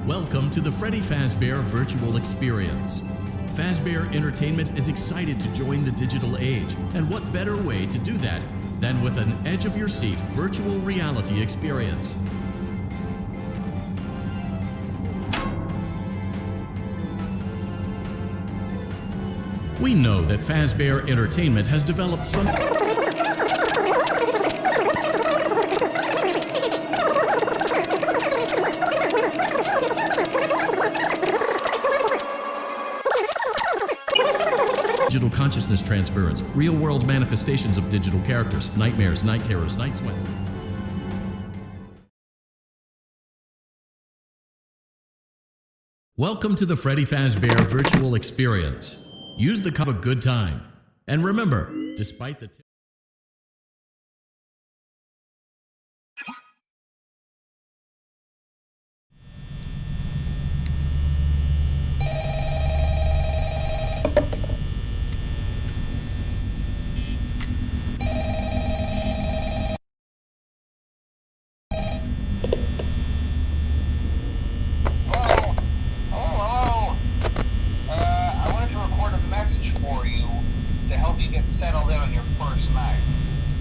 Welcome to the Freddy Fazbear Virtual Experience. Fazbear Entertainment is excited to join the digital age, and what better way to do that than with an edge-of-your-seat virtual reality experience. We know that Fazbear Entertainment has developed some digital consciousness transference, real-world manifestations of digital characters, nightmares, night terrors, night sweats. Welcome to the Freddy Fazbear Virtual Experience. Use the code, have a good time. And remember, despite the settled in on your first night.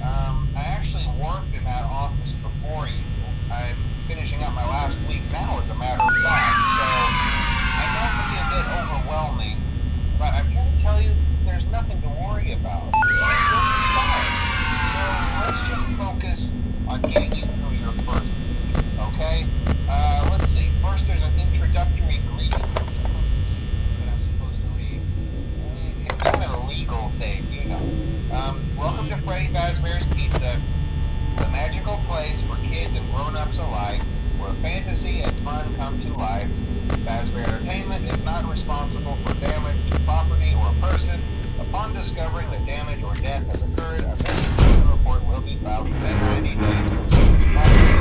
I actually worked in that office before you. I'm finishing up my last week now, as a matter of fact, so I know it can be a bit overwhelming, but I'm here to tell you there's nothing to worry about. You'll be fine. So let's just focus on getting you through your first week, okay? Let's see. First, there's an introductory greeting that I'm supposed to read. It's kind of a legal thing, you know. Welcome to Freddy Fazbear's Pizza, the magical place for kids and grown-ups alike, where fantasy and fun come to life. Fazbear Entertainment is not responsible for damage to property or person. Upon discovering that damage or death has occurred, a message report will be filed within 90 days from certain property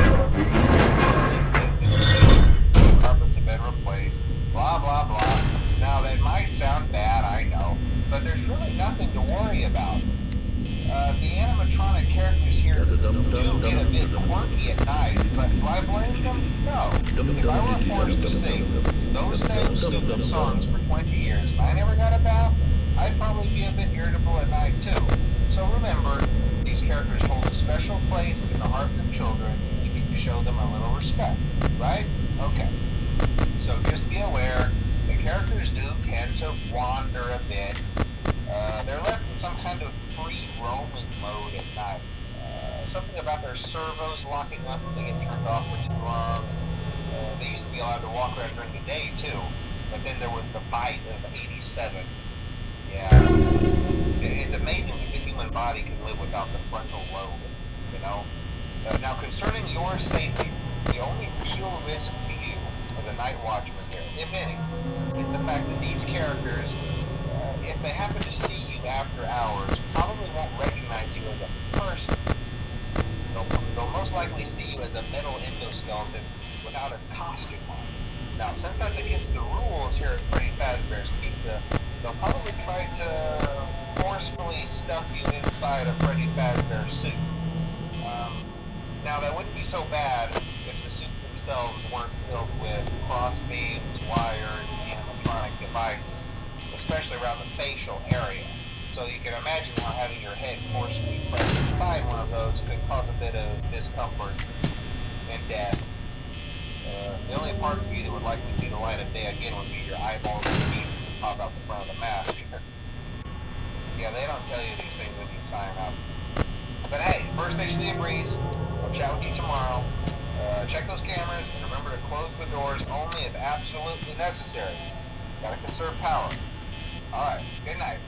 and carpets have been replaced, blah, blah, blah. Now, that might sound bad, I know, but there's really nothing to worry about. The animatronic characters here do get a bit quirky at night, but do I blame them? No. If I were forced to sing those same stupid songs for 20 years and I never got a bath, I'd probably be a bit irritable at night too. So remember, these characters hold a special place in the hearts of children, and you need to show them a little respect, right? Okay. So just be aware, the characters do tend to wander a bit. They're left in some kind of free roaming mode at night. Something about their servos locking up when they get turned off for too long. They used to be allowed to walk around during the day too, but then there was the bite of 87. Yeah, it's amazing that the human body can live without the frontal lobe, you know? Now concerning your safety, the only real risk to you as a night watchman here, if any, is the fact that these characters, if they happen to see you after hours, probably won't recognize you as a person. They'll most likely see you as a metal endoskeleton without its costume on. Now, since that's against the rules here at Freddy Fazbear's Pizza, they'll probably try to forcefully stuff you inside a Freddy Fazbear suit. Now, that wouldn't be so bad if the suits themselves weren't filled with crossbeams, wires, and animatronic devices, especially around the facial area. So you can imagine how having your head forcefully pressed inside one of those could cause a bit of discomfort and death. The only parts of you that would likely see the light of day again would be your eyeballs and teeth that pop out the front of the mask. Yeah, they don't tell you these things when you sign up. But hey, first station of the breeze. I'll chat with you tomorrow. Check those cameras and remember to close the doors only if absolutely necessary. Gotta conserve power. Alright, good night.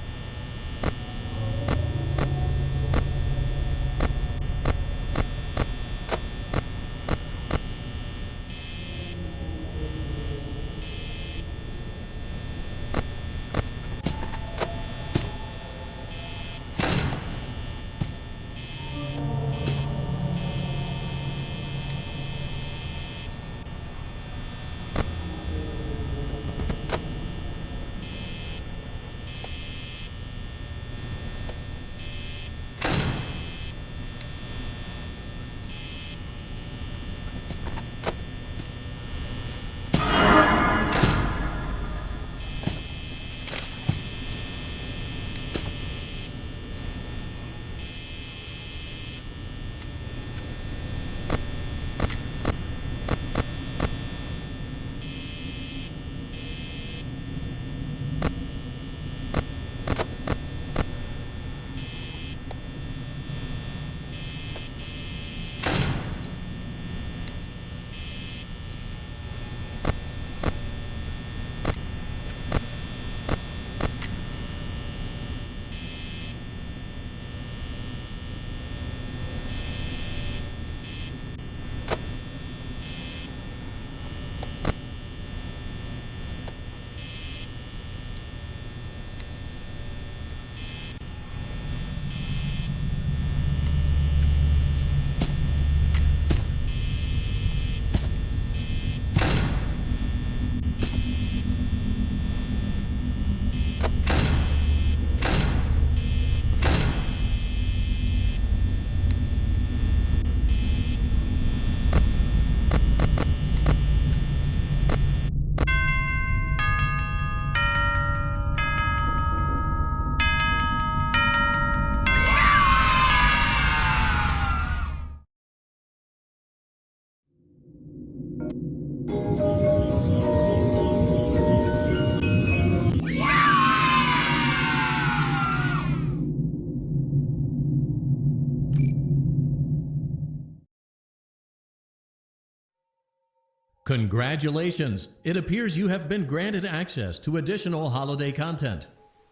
Congratulations! It appears you have been granted access to additional holiday content.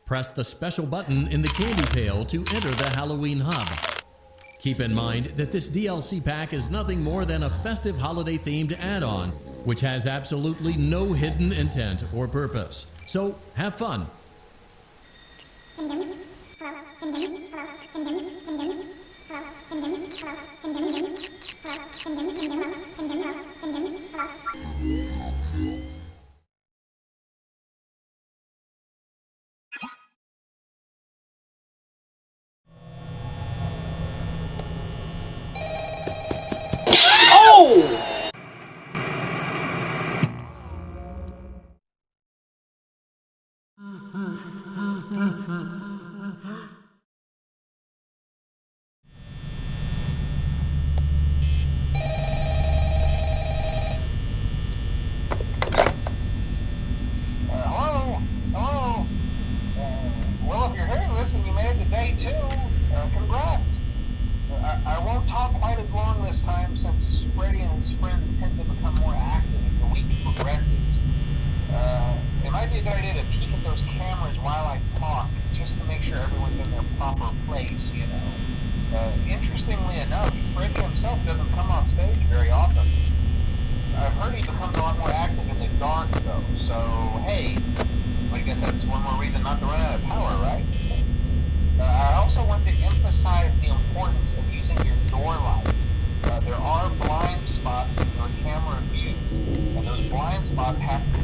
Press the special button in the candy pail to enter the Halloween hub. Keep in mind that this DLC pack is nothing more than a festive holiday-themed add-on, which has absolutely no hidden intent or purpose. So, have fun! Can you hear me? Hello? Can you hear me? Hello? Can you hear me? Can you hear me? Hello? Can you hear me? Hello? Can you hear me? Hello? Can you hear me? Can you hear me? Can you hear me? Can you hear me? Hello? Hello? Hello? Well, if you're hearing this and you made it to day 2, congrats. I won't talk quite as long this time since Freddy and his friends tend to become more active as the week progresses. It might be a good idea to peek at those cameras while I talk, just to make sure everyone's in their proper place, you know. Interestingly enough, Freddy himself doesn't come off stage very often. I've heard he becomes a lot more active in the dark, though, so hey, I guess that's one more reason not to run out of power, right? I also want to emphasize the importance of using your door lights. There are blind spots in your camera view, and those blind spots have to